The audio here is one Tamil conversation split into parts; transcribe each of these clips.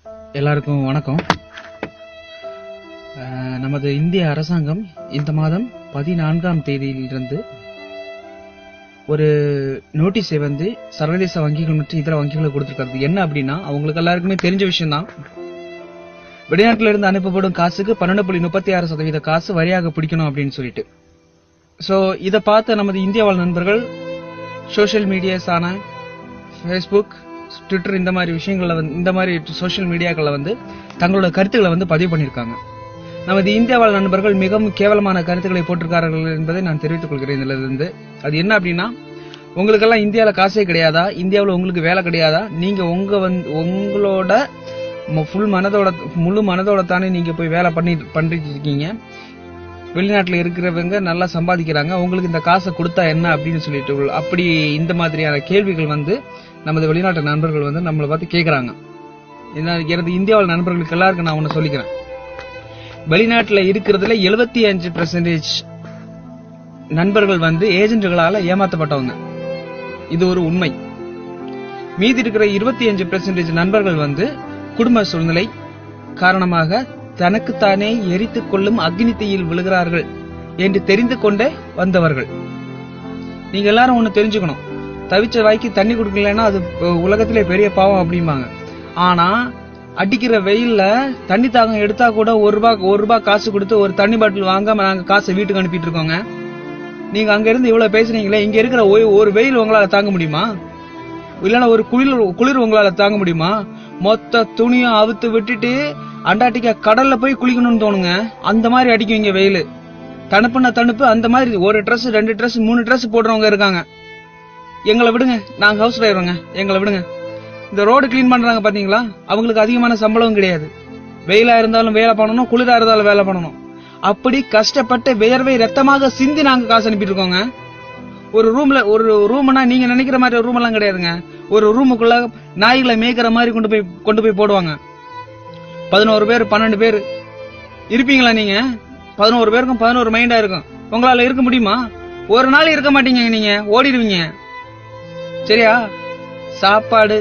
எல்லாருக்கும் வணக்கம். நமது இந்திய அரசாங்கம் இந்த மாதம் 14ஆம் தேதியிலிருந்து ஒரு நோட்டீஸை வந்து சர்வதேச வங்கிகள் மற்றும் இதர வங்கிகளுக்கு கொடுத்திருக்காரு. என்ன அப்படின்னா, அவங்களுக்கு எல்லாருக்குமே தெரிஞ்ச விஷயம் தான். வெளிநாட்டில இருந்து அனுப்பப்படும் காசுக்கு 12.36% காசு வரியாக பிடிக்கணும் அப்படின்னு சொல்லிட்டு. சோ இதை பார்த்த நமது இந்திய வாழ் நண்பர்கள் சோசியல் மீடியாஸ் ஆன ஃபேஸ்புக், ட்விட்டர் இந்த மாதிரி விஷயங்கள்ல வந்து இந்த மாதிரி சோசியல் மீடியாக்களை வந்து தங்களோட கருத்துக்களை வந்து பதிவு பண்ணியிருக்காங்க. நமது இந்திய வாழ் நண்பர்கள் மிகவும் கேவலமான கருத்துக்களை போட்டிருக்கார்கள் என்பதை நான் தெரிவித்துக் கொள்கிறேன். இதுல இருந்து அது என்ன அப்படின்னா, உங்களுக்கெல்லாம் இந்தியாவில காசே கிடையாதா? இந்தியாவில் உங்களுக்கு வேலை கிடையாதா? நீங்க உங்களோட முழு மனதோட தானே நீங்க போய் வேலை பண்ணிட்டு இருக்கீங்க. வெளிநாட்டுல இருக்கிறவங்க நல்லா சம்பாதிக்கிறாங்க, உங்களுக்கு இந்த காசை கொடுத்தா என்ன அப்படின்னு சொல்லிட்டு அப்படி இந்த மாதிரியான கேள்விகள் வந்து நமது வெளிநாட்டு நண்பர்கள் வந்து நம்மளை பார்த்து கேட்கறாங்க. எனது இந்தியாவில் நண்பர்களுக்கு எல்லாருக்கும் நான் ஒண்ணு சொல்லிக்கிறேன். வெளிநாட்டுல இருக்கிறதுல 75% நண்பர்கள் வந்து ஏஜென்ட்களால ஏமாத்தப்பட்டவங்க. இது ஒரு உண்மை. மீதி இருக்கிற 25% நண்பர்கள் வந்து குடும்ப சூழ்நிலை காரணமாக தனக்குத்தானே எரித்துக் கொள்ளும் அக்னி தீயில் விழுகிறார்கள் என்று தெரிந்து கொண்டே வந்தவர்கள். நீங்க எல்லாரும் ஒண்ணு தெரிஞ்சுக்கணும், தவிச்ச வாய்க்கு தண்ணி குடுக்கலன்னா அது உலகத்திலே பெரிய பாவம் அப்படிம்பாங்க. ஆனா அடிக்கிற வெயில்ல தண்ணி தாகம் எடுத்தா கூட ஒரு ரூபாய் காசு கொடுத்து ஒரு தண்ணி பாட்டில் வாங்காம நாங்க காசை வீட்டுக்கு அனுப்பிட்டு இருக்கோங்க. நீங்க அங்க இருந்து இவ்வளவு பேசுறீங்களே, இங்க இருக்கிற ஒரு வெயில் உங்களால தாங்க முடியுமா? இல்லன்னா ஒரு குளிர் உங்களால தாங்க முடியுமா? மொத்த துணியும் அவுத்து விட்டுட்டு அண்டார்டிகா கடல்ல போய் குளிக்கணும்னு தோணுங்க. அந்த மாதிரி அடிக்கும் இங்க வெயில். தணுப்புன்னா தணுப்பு. அந்த மாதிரி ஒரு ட்ரெஸ் 2 ட்ரெஸ் 3 ட்ரெஸ் போடுறவங்க இருக்காங்க. எங்களை விடுங்க, நாங்க ஹவுஸ் டிரைவருங்க, எங்களை விடுங்க. இந்த ரோடு கிளீன் பண்றாங்க பாத்தீங்களா, அவங்களுக்கு அதிகமான சம்பளம் கிடையாது. வெயிலா இருந்தாலும் வேலை பண்ணணும், குளிரா இருந்தாலும் வேலை பண்ணணும். அப்படி கஷ்டப்பட்டு வியர்வை ரத்தமாக சிந்தி நாங்க காசு அனுப்பிட்டு இருக்கோங்க. ஒரு ரூம்னா நீங்க நினைக்கிற மாதிரி ஒரு ரூம் எல்லாம் கிடையாதுங்க. ஒரு ரூமுக்குள்ள நாய்களை மேய்க்கிற மாதிரி கொண்டு போய் போடுவாங்க. 11 பேர் 12 பேர் இருப்பீங்களா? நீங்க 11 பேருக்கும் 11 மைண்டா இருக்கும். உங்களால இருக்க முடியுமா? ஒரு நாள் இருக்க மாட்டீங்க, நீங்க ஓடிடுவீங்க. சரியா? சாப்பாடு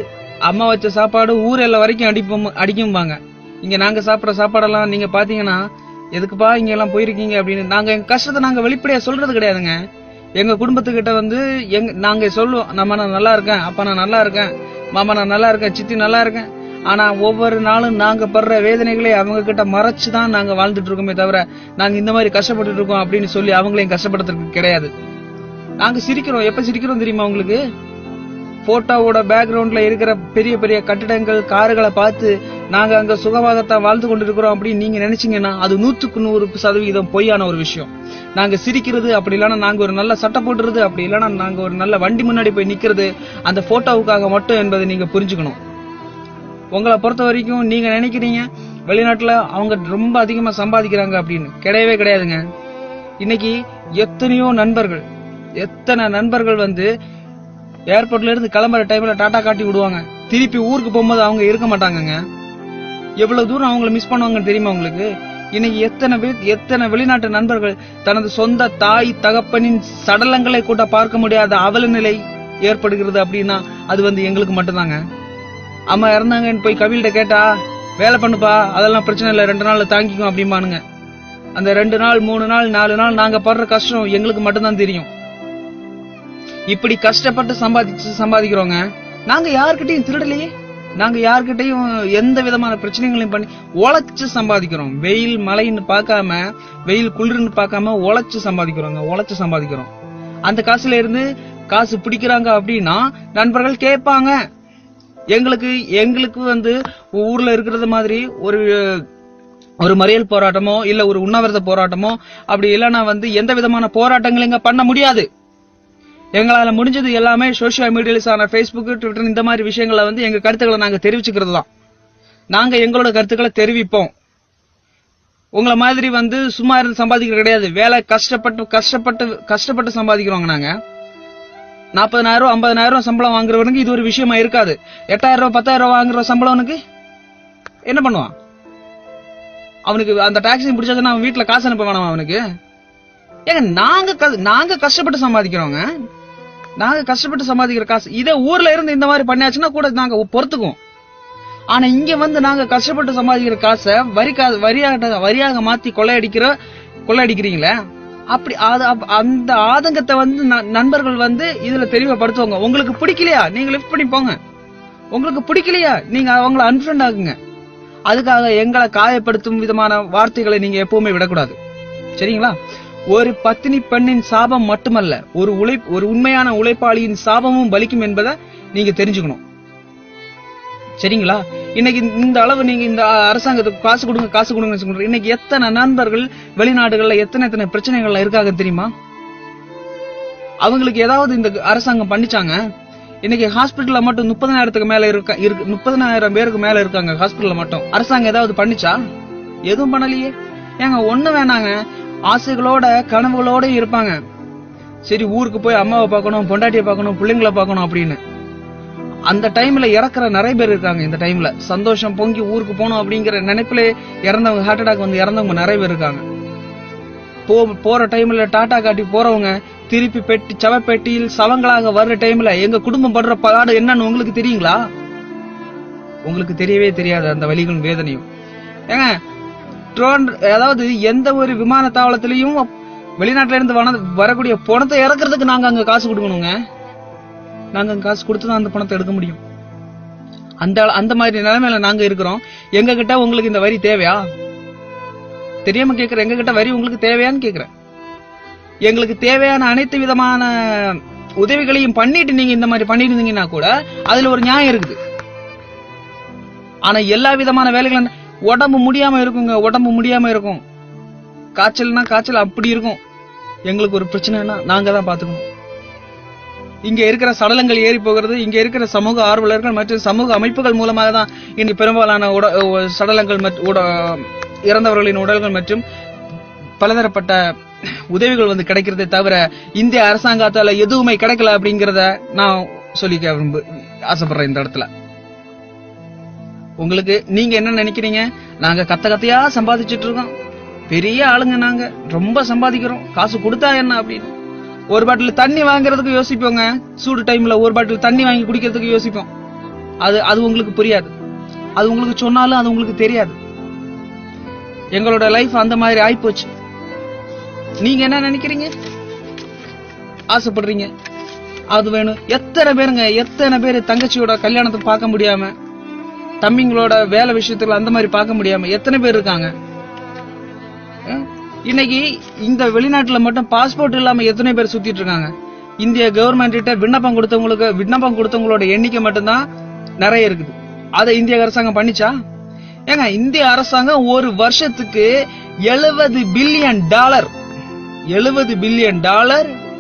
அம்மா வச்ச சாப்பாடு ஊர் எல்லை வரைக்கும் அடிக்கும்பாங்க. இங்க நாங்க சாப்பிட்ற சாப்பாடெல்லாம் நீங்க பாத்தீங்கன்னா, எதுக்குப்பா இங்க எல்லாம் போயிருக்கீங்க அப்படின்னு நாங்க எங்க கஷ்டத்தை நாங்க வெளிப்படையா சொல்றது கிடையாதுங்க. எங்க குடும்பத்துக்கிட்ட வந்து நாங்க சொல்லுவோம், நம்ம நான் நல்லா இருக்கேன், அப்பா நான் நல்லா இருக்கேன், மாமா நான் நல்லா இருக்கேன், சித்தி நல்லா இருக்கேன். ஆனா ஒவ்வொரு நாளும் நாங்க படுற வேதனைகளை அவங்க கிட்ட மறைச்சுதான் நாங்க வாழ்ந்துட்டு இருக்கோமே தவிர, நாங்க இந்த மாதிரி கஷ்டப்பட்டு இருக்கோம் அப்படின்னு சொல்லி அவங்களையும் கஷ்டப்படுத்துறதுக்கு கிடையாது. நாங்க சிரிக்கிறோம். எப்ப சிரிக்கிறோம் தெரியுமா உங்களுக்கு? போட்டோவோட பேக்ரவுண்ட்ல இருக்கிற பெரிய பெரிய கட்டிடங்கள், காருகளை பார்த்து நாங்க அங்க சுகமாகத்தான் வாழ்ந்து கொண்டிருக்கிறோம் அப்படின்னு நீங்க நினைச்சீங்கன்னா அது 100% பொய்யான ஒரு விஷயம். நாங்க சிரிக்கிறது, அப்படி இல்லைன்னா நாங்க ஒரு நல்ல சட்டை போட்டுறது, அப்படி இல்லைன்னா நாங்க ஒரு நல்ல வண்டி முன்னாடி போய் நிக்கிறது அந்த போட்டோவுக்காக மட்டும் என்பதை நீங்க புரிஞ்சுக்கணும். உங்களை பொறுத்த வரைக்கும் நீங்க நினைக்கிறீங்க வெளிநாட்டுல அவங்க ரொம்ப அதிகமா சம்பாதிக்கிறாங்க அப்படின்னு. கிடையவே கிடையாதுங்க. இன்னைக்கு எத்தனை நண்பர்கள் வந்து ஏர்போர்ட்ல இருந்து கிளம்புற டைம்ல டாடா காட்டி விடுவாங்க, திருப்பி ஊருக்கு போகும்போது அவங்க இருக்க மாட்டாங்க. எவ்வளவு தூரம் அவங்கள மிஸ் பண்ணுவாங்கன்னு தெரியுமா உங்களுக்கு? இன்னைக்கு எத்தனை வெளிநாட்டு நண்பர்கள் தனது சொந்த தாய் தகப்பனின் சடலங்களை கூட பார்க்க முடியாத அவல நிலை ஏற்படுகிறது அப்படின்னா அது வந்து எங்களுக்கு மட்டும்தாங்க. அம்மா இறந்தாங்கன்னு போய் கவிழ்கிட்ட கேட்டா, வேலை பண்ணுப்பா, அதெல்லாம் பிரச்சனை இல்லை, 2 நாள்ல தாங்கிக்கும் அப்படிம்பானுங்க. அந்த 2 நாள் 3 நாள் 4 நாள் நாங்க படுற கஷ்டம் எங்களுக்கு மட்டும்தான் தெரியும். இப்படி கஷ்டப்பட்டு சம்பாதிக்கிறோங்க. நாங்க யார்கிட்டையும் திருடலையே, நாங்க யார்கிட்டையும் எந்த விதமான பிரச்சனைகளையும் பண்ணி உழைச்சு சம்பாதிக்கிறோம். வெயில் மழைன்னு பார்க்காம, வெயில் குளிர்னு பார்க்காம உழைச்சு சம்பாதிக்கிறோம். அந்த காசுல இருந்து காசு பிடிக்கிறாங்க அப்படின்னா நண்பர்கள் கேட்பாங்க. எங்களுக்கு வந்து ஊர்ல இருக்கிறது மாதிரி ஒரு மறியல் போராட்டமோ இல்ல ஒரு உண்ணாவிரத போராட்டமோ அப்படி இல்லைன்னா வந்து எந்த விதமான போராட்டங்களும் இங்க பண்ண முடியாது. எங்களால முடிஞ்சது எல்லாமே சோசியல் மீடியாஸான ஃபேஸ்புக், ட்விட்டர் இந்த மாதிரி விஷயங்களை வந்து எங்க கருத்துக்களை நாங்க தெரிவிச்சுக்கிறது தான். நாங்க எங்களோட கருத்துக்களை தெரிவிப்போம். உங்களை மாதிரி வந்து சும்மா இருந்து சம்பாதிக்கிறது கிடையாது. வேலை கஷ்டப்பட்டு சம்பாதிக்கிறோங்க. நாங்க 40,000 50,000 சம்பளம் வாங்குறவனுக்கு இது ஒரு விஷயமா இருக்காது. 8,000 10,000 வாங்குற சம்பளவனுக்கு என்ன பண்ணுவான்? அவனுக்கு அந்த டாக்ஸி பிடிச்சதுன்னா அவன் வீட்டுல காசு அனுப்ப வேணாம் அவனுக்கு. ஏங்க நாங்க கஷ்டப்பட்டு சம்பாதிக்கிறோங்க. நாங்க கஷ்டப்பட்டு சம்பாதிக்கிற காசு இதே ஊர்ல இருந்து இந்த மாதிரி பண்ணியாச்சுன்னா கூட நாங்க பொறுத்துக்குவோம். ஆனா இங்க வந்து நாங்க கஷ்டப்பட்டு சம்பாதிக்கிற காசை வரியாக மாத்தி கொள்ளையடிக்கிறீங்களே, அப்படி அந்த ஆதங்கத்தை வந்து நண்பர்கள் வந்து இதுல தெளிவுபடுத்துவாங்க. உங்களுக்கு பிடிக்கலையா நீங்க லிஃப்ட் பண்ணி போங்க, உங்களுக்கு பிடிக்கலையா நீங்க அவங்கள அன்ஃப்ரெண்ட் ஆகுங்க. அதுக்காக எங்களை காயப்படுத்தும் விதமான வார்த்தைகளை நீங்க எப்பவுமே விடக்கூடாது, சரிங்களா? ஒரு பத்தினி பெண்ணின் சாபம் மட்டுமல்ல, ஒரு உண்மையான உழைப்பாளியின் சாபமும் பலிக்கும் என்பதை நீங்க தெரிஞ்சுக்கணும், சரிங்களா? இன்னைக்கு இந்த அளவு நீங்க இந்த அரசாங்கத்துக்கு காசு கொடுங்க சொல்றீங்க. இன்னைக்கு எத்தனை நண்பர்கள் வெளிநாடுகள்ல எத்தனை பிரச்சனைகள்ல இருக்காங்க தெரியுமா? அவங்களுக்கு ஏதாவது இந்த அரசாங்கம் பண்ணிச்சாங்க? இன்னைக்கு ஹாஸ்பிட்டல்ல மட்டும் 30,000 மேல 30,000 பேருக்கு மேல இருக்காங்க ஹாஸ்பிட்டல்ல மட்டும். அரசாங்கம் ஏதாவது பண்ணிச்சா? எதுவும் பண்ணலையே. ஏங்க ஒண்ணு வேணாங்க, ஆசைகளோட கனவுகளோட இருப்பாங்க. சரி ஊருக்கு போய் அம்மாவை பார்க்கணும், பொண்டாட்டியை பார்க்கணும், பிள்ளைங்களை பார்க்கணும் அப்படின்னு. அந்த டைம்ல இறக்குற நிறைய பேர் இருக்காங்க. இந்த டைம்ல சந்தோஷம் பொங்கி ஊருக்கு போகணும் அப்படிங்கிற நினைப்புல இறந்தவங்க, ஹார்ட் அட்டாக் வந்து இறந்தவங்க நிறைய பேர் இருக்காங்க. போற டைம்ல டாடா காட்டி போறவங்க திருப்பி சவப்பெட்டியில் சவங்களாக வர்ற டைம்ல எங்க குடும்பம் படுற பாடு என்னன்னு உங்களுக்கு தெரியுங்களா? உங்களுக்கு தெரியவே தெரியாது அந்த வலிகளும் வேதனையும். ஏங்க அதாவது எந்த ஒரு விமான தாவளத்திலையும் வெளிநாட்டுல இருந்து வரக்கூடிய பணத்தை இறக்குறதுக்கு நாங்க அங்க காசு கொடுக்கணுங்க. நாங்க அங்க காசு கொடுத்துதான் அந்த பணத்தை எடுக்க முடியும். அந்த மாதிரி நிலைமையில நாங்க இருக்கிறோம். எங்க கிட்ட உங்களுக்கு இந்த வரி தேவையா? தெரியாம கேக்குறேன், எங்க கிட்ட வரி உங்களுக்கு தேவையான்னு கேக்குறேன். எங்களுக்கு தேவையான அனைத்து விதமான உதவிகளையும் பண்ணிட்டு நீங்க இந்த மாதிரி பண்ணிட்டு இருந்தீங்கன்னா கூட அதுல ஒரு நியாயம் இருக்குது. ஆனா எல்லா விதமான வேலைகளும் உடம்பு முடியாம இருக்குங்க, உடம்பு முடியாம இருக்கும். காய்ச்சல்னா காய்ச்சல் அப்படி இருக்கும். எங்களுக்கு ஒரு பிரச்சனைனா நாங்க தான் பாத்துக்கணும். இங்க இருக்கிற சடலங்கள் ஏறி போகிறது இங்க இருக்கிற சமூக ஆர்வலர்கள் மற்றும் சமூக அமைப்புகள் மூலமாக தான் இன்று பெரும்பாலான சடலங்கள் இறந்தவர்களின் உடல்கள் மற்றும் பலதரப்பட்ட உதவிகள் வந்து கிடைக்கிறதே தவிர இந்திய அரசாங்கத்தால எதுவுமே கிடைக்கல அப்படிங்கறத நான் சொல்லிக்க ஆசைப்படுறேன் இந்த இடத்துல. உங்களுக்கு நீங்க என்ன நினைக்கிறீங்க? நாங்க கத்தையா சம்பாதிச்சுட்டு இருக்கோம், பெரிய ஆளுங்க, நாங்க ரொம்ப சம்பாதிக்கிறோம், காசு கொடுத்தா என்ன அப்படின்னு. ஒரு பாட்டில் தண்ணி வாங்குறதுக்கு யோசிப்போங்க. சூடு டைம்ல ஒரு பாட்டில் தண்ணி வாங்கி குடிக்கிறதுக்கு யோசிப்போம். அது உங்களுக்கு புரியாது. அது உங்களுக்கு சொன்னாலும் அது உங்களுக்கு தெரியாது. எங்களோட லைஃப் அந்த மாதிரி ஆயிப்போச்சு. நீங்க என்ன நினைக்கிறீங்க? ஆசைப்படுறீங்க அது வேணும். எத்தனை பேரு தங்கச்சியோட கல்யாணத்தை பார்க்க முடியாம, தம்பிங்களோட வேலை விஷயத்துல அந்த மாதிரி பார்க்க முடியாம எத்தனை பேர் இருக்காங்க? இன்னைக்கு இந்த வெளிநாட்டுல மட்டும் பாஸ்போர்ட் இல்லாம எத்தனை பேர் சுத்திட்டு இருக்காங்க? இந்திய கவர்மெண்ட் கிட்ட விண்ணப்பம் கொடுத்தவங்களோட எண்ணிக்கை மட்டும்தான் நிறைய இருக்குது. அதை இந்திய அரசாங்கம் பண்ணிச்சா? ஏங்க இந்திய அரசாங்கம் ஒரு வருஷத்துக்கு $70 பில்லியன்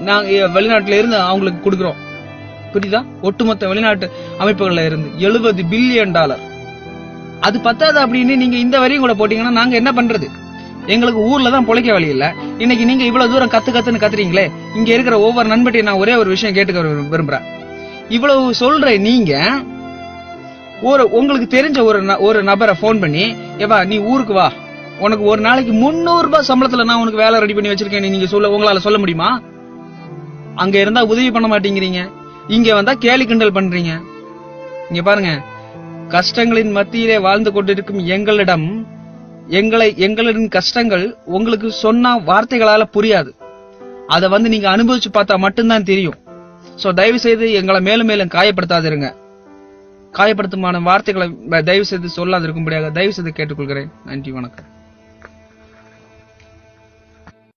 நாங்க வெளிநாட்டுல இருந்து அவங்களுக்கு கொடுக்கிறோம். புரியுதா? ஒட்டுமொத்த வெளிநாட்டு அமைப்புகள்ல இருந்து $70 பில்லியன். அது பத்தாது அப்படின்னு நீங்க இந்த வரையும் கூட போட்டீங்கன்னா நாங்க என்ன பண்றது? எங்களுக்கு ஊர்ல தான் பொழைக்க வழி இல்ல. இன்னைக்கு நீங்க இவ்வளவு தூரம் கத்துன்னு கத்துறீங்களே, இங்க இருக்கிற ஒவ்வொரு நண்பர்கிட்டையும் நான் ஒரே ஒரு விஷயம் கேட்டுக்க விரும்புறேன். இவ்வளவு சொல்ற நீங்க உங்களுக்கு தெரிஞ்ச ஒரு நபரை போன் பண்ணி, ஏவா நீ ஊருக்கு வா, உனக்கு ஒரு நாளைக்கு 300 ரூபாய் சம்பளத்துல நான் உனக்கு வேலை ரெடி பண்ணி வச்சிருக்கேன் நீங்க உங்களால சொல்ல முடியுமா? அங்க இருந்தா உதவி பண்ண மாட்டேங்கிறீங்க, இங்க வந்தா கேலி கிண்டல் பண்றீங்க. இங்க பாருங்க, கஷ்டங்களின் மத்தியிலே வாழ்ந்து கொண்டிருக்கும் எங்களின் கஷ்டங்கள் உங்களுக்கு சொன்னா வார்த்தைகளால புரியாது. அத வந்து நீங்க அனுபவிச்சு பார்த்தா மட்டும்தான் தெரியும். சோ தயவு செய்து எங்களை மேலும் மேலும் காயப்படுத்தாதிருங்க. காயப்படுத்துமான வார்த்தைகளை தயவு செய்து சொல்லாதிருக்கும்படியாக தயவு செய்து கேட்டுக்கொள்கிறேன். நன்றி, வணக்கம்.